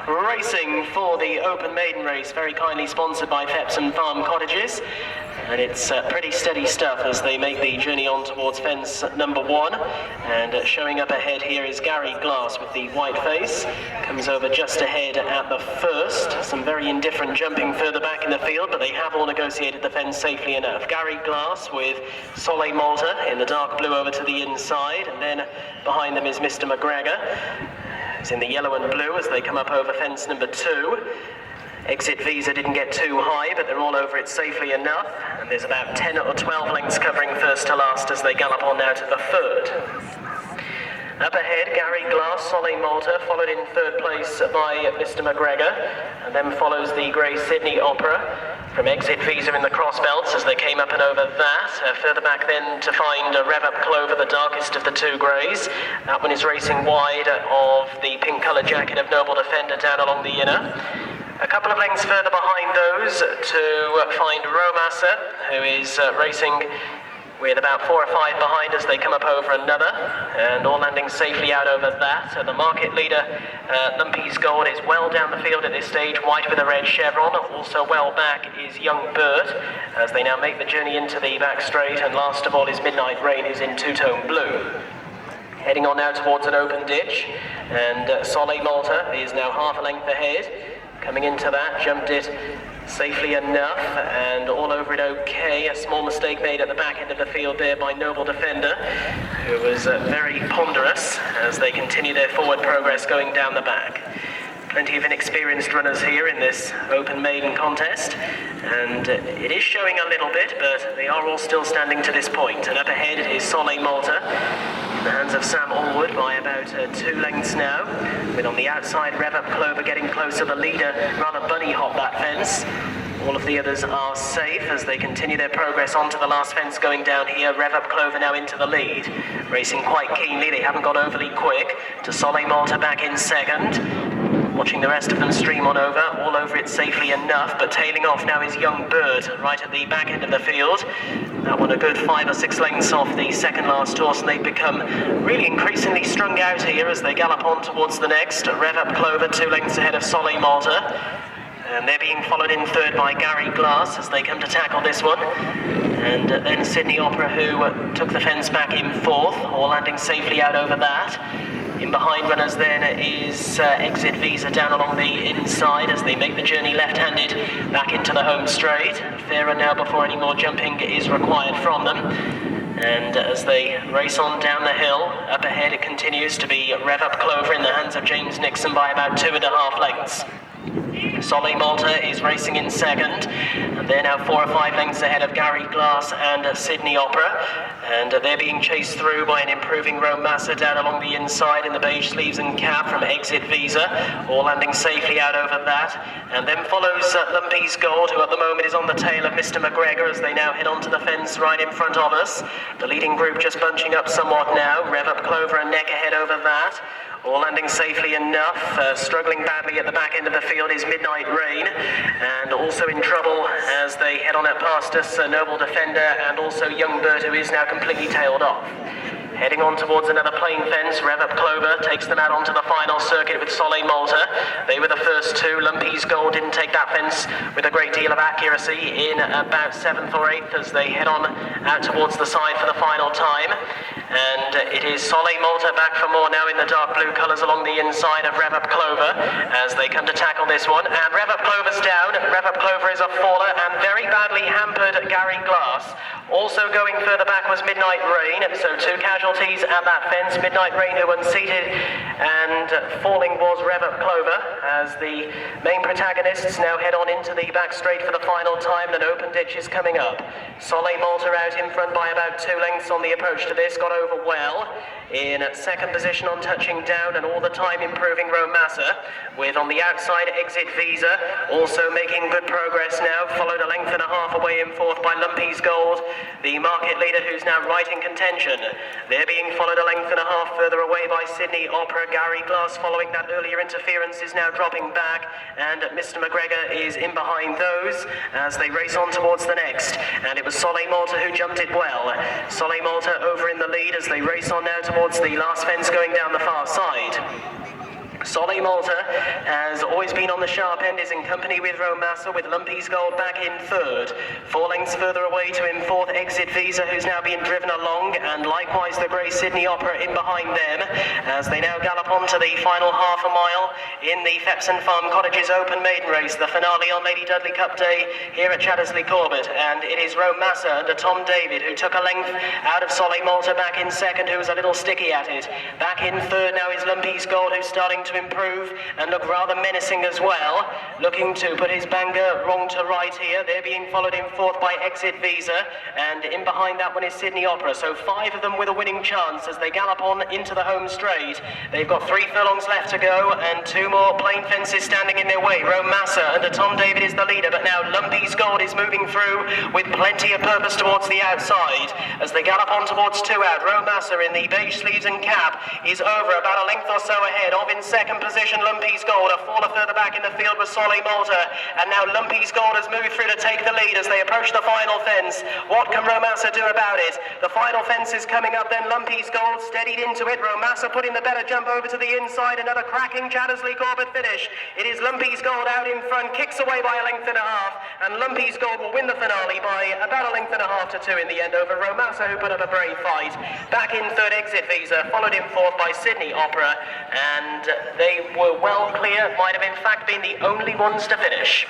Racing for the Open Maiden Race, very kindly sponsored by Phepson Farm Cottages. And it's pretty steady stuff as they make the journey on towards fence number 1. And showing up ahead here is Gary Glass with the white face. Comes over just ahead at the first. Some very indifferent jumping further back in the field, but they have all negotiated the fence safely enough. Gary Glass with Soleil Malta in the dark blue over to the inside. And then behind them is Mr. McGregor. It's in the yellow and blue as they come up over fence number 2. Exit Visa didn't get too high, but they're all over it safely enough. And there's about 10 or 12 lengths covering first to last as they gallop on now to the third. Up ahead, Gary Glass, Soleil Malta, followed in third place by Mr. McGregor. And then follows the grey Sydney Opera from Exit Visa in the crossbelts as they came up and over that. Further back then to find Rev Up Clover, the darkest of the two greys. That one is racing wide of the pink coloured jacket of Noble Defender down along the inner. A couple of lengths further behind those to find Romassa, who is racing with about 4 or 5 behind as they come up over another, and all landing safely out over that. The market leader, Lumpys Gold, is well down the field at this stage, white with a red chevron. Also well back is Young Bert, as they now make the journey into the back straight, and last of all is Midnight Rain, who's in two-tone blue. Heading on now towards an open ditch, and Soleil Malta is now half a length ahead. Coming into that, jumped it safely enough, and all over it okay. A small mistake made at the back end of the field there by Noble Defender, who was very ponderous as they continue their forward progress going down the back. Plenty of inexperienced runners here in this Open Maiden contest, and it is showing a little bit, but they are all still standing to this point. And up ahead is Soleil Malta, in the hands of Sam Allwood by about 2 lengths now, with on the outside Rev Up Clover getting closer. The leader rather bunny hop that fence. All of the others are safe as they continue their progress onto the last fence going down here. Rev Up Clover now into the lead, racing quite keenly. They haven't got overly quick. To Soleil Malta back in second. Watching the rest of them stream on over, all over it safely enough, but tailing off now is Young Bird right at the back end of the field. That one a good 5 or 6 lengths off the second last horse, and they've become really increasingly strung out here as they gallop on towards the next. Rev Up Clover 2 lengths ahead of Soleil Malta, and they're being followed in third by Gary Glass as they come to tackle this one. And then Sydney Opera, who took the fence back in fourth, all landing safely out over that. In behind runners then is Exit Visa down along the inside as they make the journey left-handed back into the home straight. Fair run now before any more jumping is required from them. And as they race on down the hill, up ahead it continues to be Rev Up Clover in the hands of James Nixon by about 2.5 lengths. Soleil Malta is racing in second, and they're now 4 or 5 lengths ahead of Gary Glass and Sydney Opera, and they're being chased through by an improving Romassa down along the inside in the beige sleeves and cap from Exit Visa, all landing safely out over that. And then follows Lumpys Gold, who at the moment is on the tail of Mr. McGregor as they now head onto the fence right in front of us. The leading group just bunching up somewhat now. Rev Up Clover and neck ahead over that. All landing safely enough. Struggling badly at the back end of the field is Midnight Rain, and also in trouble as they head on up past us, Noble Defender and also Young Bird, who is now completely tailed off. Heading on towards another plain fence, Rev Up Clover takes them out onto the final circuit with Soleil Malta. They were the first two. Lumpys Gold didn't take that fence with a great deal of accuracy in about 7th or 8th as they head on out towards the side for the final time. And it is Soleil Malta back for more now in the dark blue colours along the inside of Rev Up Clover as they come to tackle this one. And Rev Up Clover's down. Rev Up Clover is a faller and very badly hampered Gary Glass. Also going further back was Midnight Rain, so 2 casualties at that fence. Midnight Rain, who unseated, and falling was Rev Up Clover as the main protagonists now head on into the back straight for the final time. An open ditch is coming up. Soleil Malta out in front by about 2 lengths on the approach to this, got over well. In second position on touching down, and all the time improving Romassa, with on the outside Exit Visa also making good progress now, followed a length and a half away in fourth by Lumpys Gold, the market leader, who's now right in contention. They're being followed a length and a half further away by Sydney Opera. Gary Glass, following that earlier interference, is now dropping back, and Mr. McGregor is in behind those as they race on towards the next. And it was Soleil Malta who jumped it well. Soleil Malta over in the lead as they race on now towards the last fence going down the far side. Soleil Malta has always been on the sharp end, is in company with Romassa, with Lumpys Gold back in third. 4 lengths further away to him, fourth Exit Visa, who's now being driven along, and likewise the Grey Sydney Opera in behind them, as they now gallop on to the final half a mile in the Phepson Farm Cottages Open Maiden Race, the finale on Lady Dudley Cup Day here at Chattersley Corbett. And it is Romassa under Tom David, who took a length out of Soleil Malta back in second, who was a little sticky at it. Back in third now is Lumpys Gold, who's starting to improve and look rather menacing as well, looking to put his banger wrong to right here. They're being followed in fourth by Exit Visa, and in behind that one is Sydney Opera. So 5 of them with a winning chance as they gallop on into the home straight. They've got 3 furlongs left to go and 2 more plain fences standing in their way. Romassa under Tom David is the leader, but now Lumpys Gold is moving through with plenty of purpose towards the outside as they gallop on towards 2 out. Romassa in the beige sleeves and cap is over about a length or so ahead of in second position Lumpys Gold. A faller further back in the field was Soleil Malta, and now Lumpys Gold has moved through to take the lead as they approach the final fence. What can Romassa do about it? The final fence is coming up then. Lumpys Gold steadied into it. Romassa putting the better jump over to the inside. Another cracking Chattersley Corbett finish. It is Lumpys Gold out in front, kicks away by a length and a half, and Lumpys Gold will win the finale by about a length and a half to 2 in the end over Romassa, who put up a brave fight. Back in third Exit Visa, followed in fourth by Sydney Opera, and they were well clear, might have in fact been the only ones to finish.